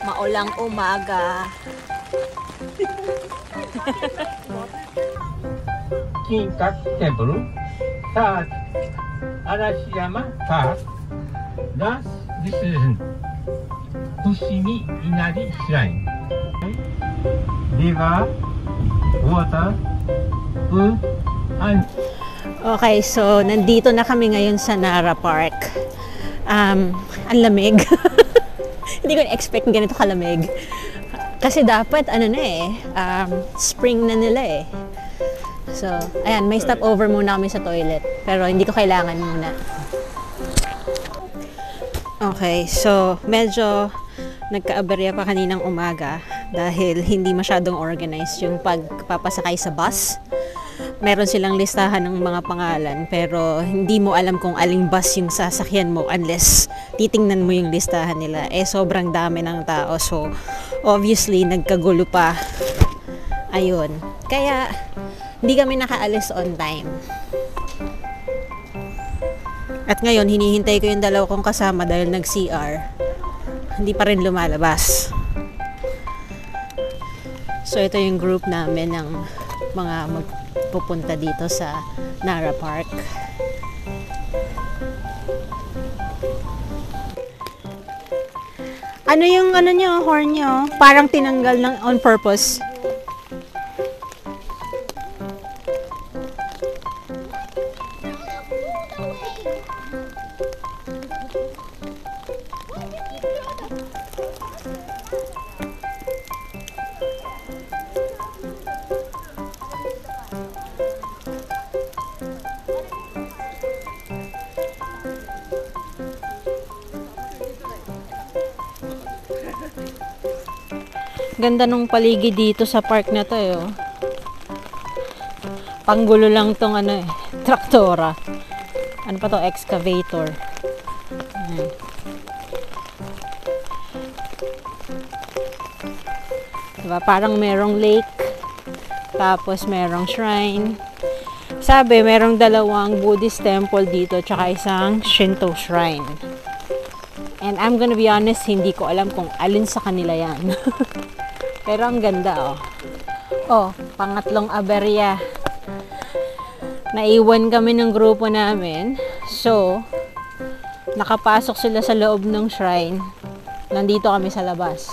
Maulang umaga. Kinkaku Temple, Park, Arashiyama Park. Thus, this is Fushimi Inari Shrine. River, water, food, and Okay, so nandito na kami ngayon sa Nara Park. Ang lamig. Hindi ko na-expect ganito kalamig. Kasi dapat, spring na nila eh. So, ayan, may stopover muna kami sa toilet. Pero hindi ko kailangan muna. Okay, so medyo nagkaaberya pa kaninang umaga dahil hindi masyadong organized yung pagpapasakay sa bus. Meron silang listahan ng mga pangalan pero hindi mo alam kung aling bus yung sasakyan mo unless titingnan mo yung listahan nila. Eh, sobrang dami ng tao. So, obviously, nagkagulo pa. Ayun. Kaya, hindi kami nakaalis on time. At ngayon, hinihintay ko yung dalawa kong kasama dahil nag-CR. Hindi pa rin lumalabas. So, ito yung group namin ng mga magpupunta dito sa Nara Park. Ano yung nyo, horn nyo? Parang tinanggal ng on purpose. Ganda nung paligid dito sa park na to eh. Oh. Panggulo lang tong traktora. Ano pa to? Excavator. Diba? Parang merong lake. Tapos merong shrine. Sabi, merong dalawang Buddhist temple dito tsaka isang Shinto shrine. And I'm gonna be honest, hindi ko alam kung alin sa kanila yan. Pero ang ganda, oh. Oh, pangatlong aberya. Naiwan kami ng grupo namin. So, nakapasok sila sa loob ng shrine. Nandito kami sa labas.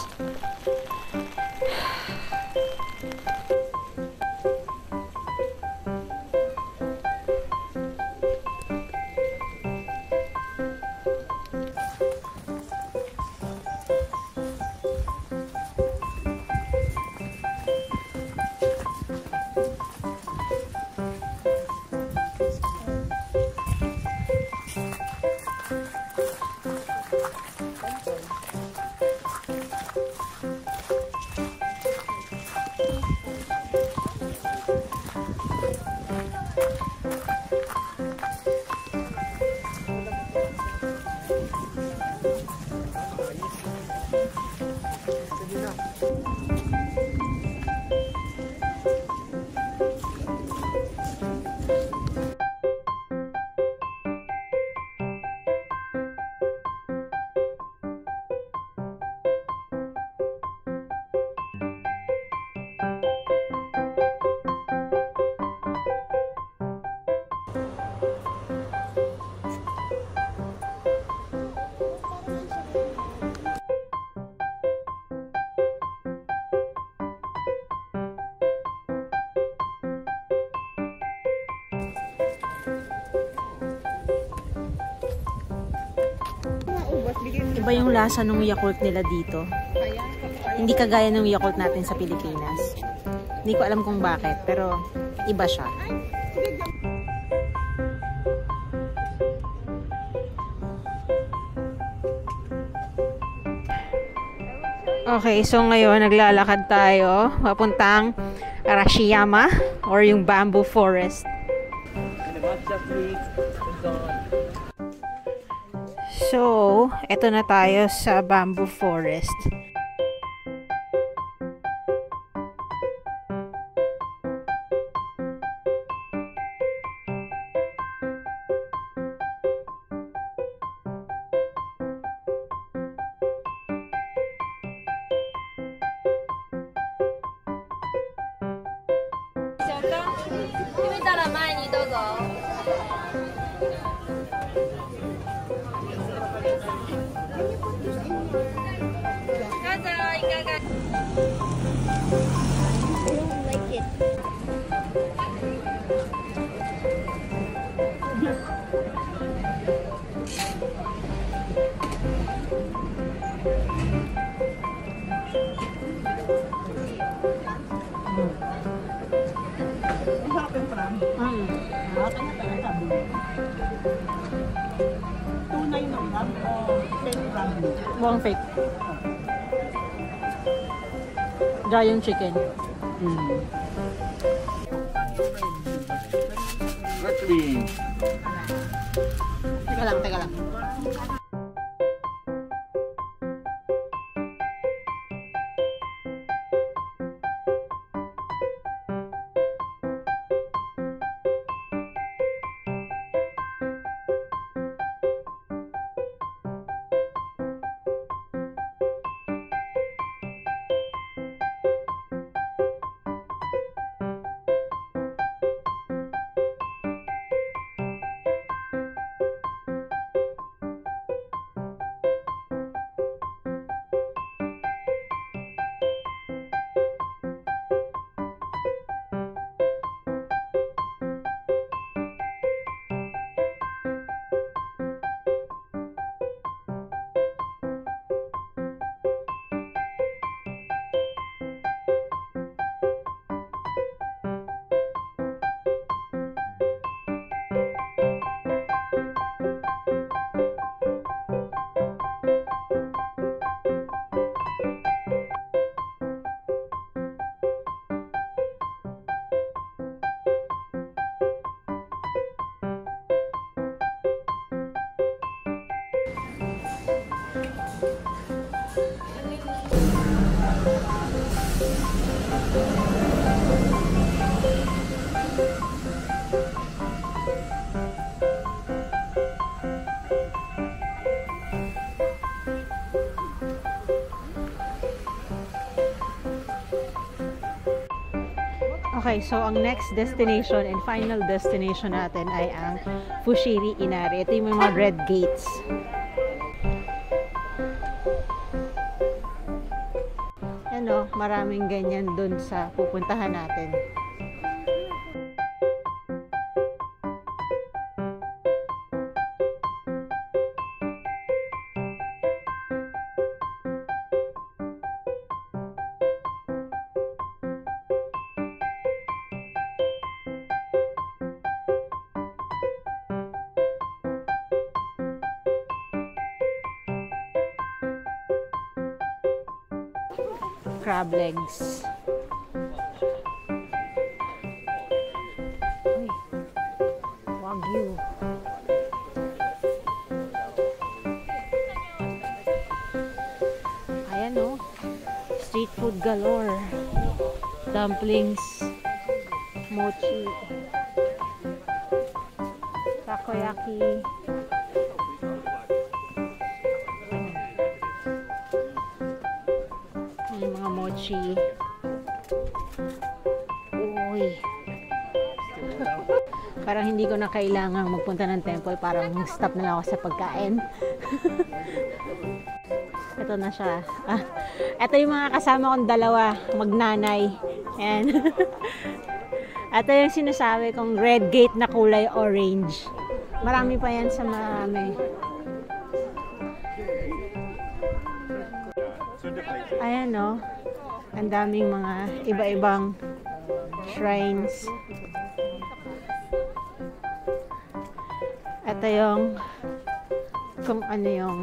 Iba yung lasa ng Yakult nila dito. Hindi kagaya ng Yakult natin sa Pilipinas. Hindi ko alam kung bakit, pero iba siya. Okay, so ngayon naglalakad tayo papuntang Arashiyama or yung bamboo forest. So, eto na tayo sa bamboo forest. 決めたら前にどうぞ。どうぞ、いかが。Tunay na lang o fake crab? Buang fake. Giant chicken. Teka lang, teka lang. Okay, so ang next destination and final destination natin ay ang Fushiri Inari. Ito yung mga red gates. Ano, maraming ganyan dun sa pupuntahan natin. Crab legs. Uy, Wagyu. Ayan o. Street food galore. Dumplings. Mochi. Takoyaki. Yung mga mochi. Uy. Parang hindi ko na kailangang magpunta ng temple. Parang stop na lang ako sa pagkain. Ito na siya. Ito yung mga kasama kong dalawa. Magnanay. Ayan. Ito yung sinasabi kong red gate na kulay orange. Marami pa yan sa marami. Ayan o. Ang daming mga iba-ibang shrines. Ito yung kung ano yung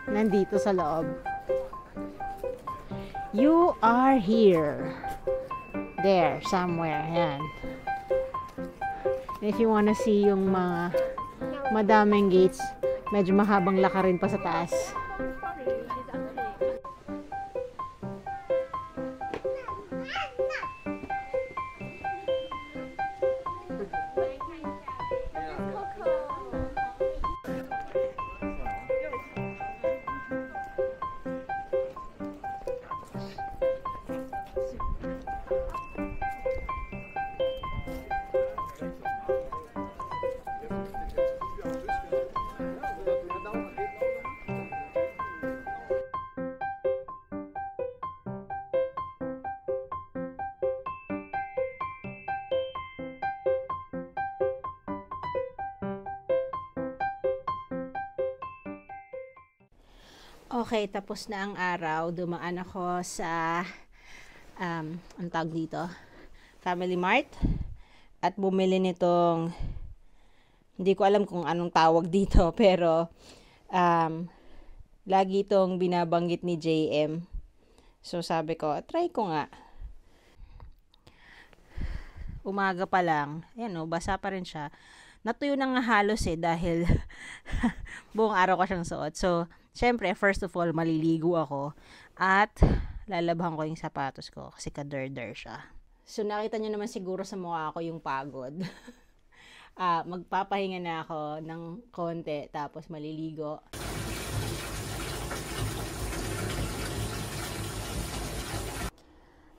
nandito sa loob. You are here. There, somewhere. Ayan. If you wanna see yung mga madaming gates, medyo mahabang lakarin pa sa taas. Okay, tapos na ang araw. Dumaan ako sa ang tawag dito, Family Mart, at bumili nitong, hindi ko alam kung anong tawag dito, pero lagi itong binabanggit ni JM. So sabi ko, try ko nga. Umaga pa lang, ayan o, basa pa rin siya. Natuyo na nga halos dahil buong araw ko siyang suot. So, syempre, first of all, maliligo ako at lalabhan ko yung sapatos ko kasi kader-der siya. So, nakita nyo naman siguro sa mukha ko yung pagod. Magpapahinga na ako ng konti tapos maliligo.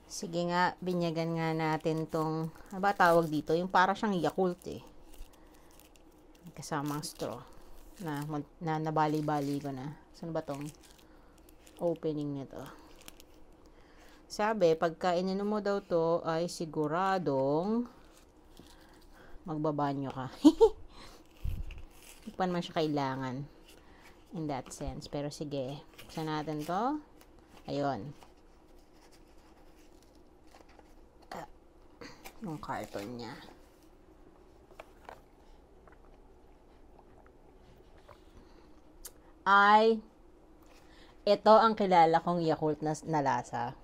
Sige nga, binyagan nga natin tong, ano ba tawag dito? Yung para siyang Yakult kasamang straw na nabali-bali ko na. Saan ba tong opening nito? Sabi, pagka ininom mo daw to ay siguradong magbabanyo ka. Hindi pa naman siya kailangan in that sense. Pero sige, buksan natin to. Ayun. Yung carton niya. Ay, ito ang kilala kong Yakult na lasa.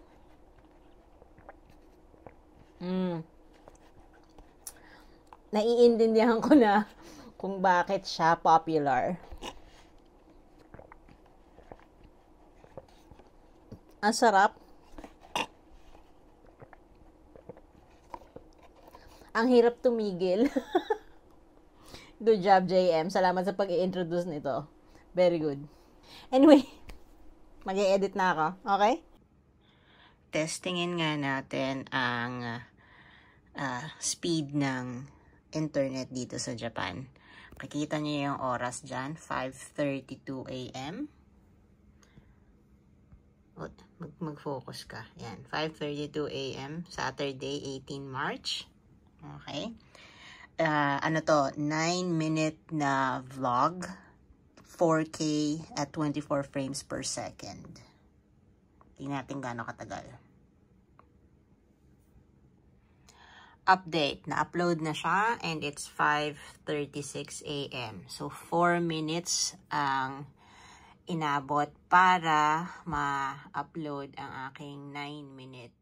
Naiintindihan ko na kung bakit siya popular. Ang sarap. Ang hirap tumigil. Good job, JM. Salamat sa pag-i-introduce nito. Very good. Anyway, mag-i-edit na ako. Okay? Testingin nga natin ang speed ng internet dito sa Japan. Nakikita niyo yung oras dyan, 5:32 a.m. Mag-focus ka. Yan, 5:32 a.m. Saturday, 18 March. Okay. Ano to? 9-minute na vlog. 4K at 24 frames per second. Tingnan natin gaano katagal. Update. Na-upload na siya and it's 5:36 a.m. So, 4 minutes ang inabot para ma-upload ang aking 9-minute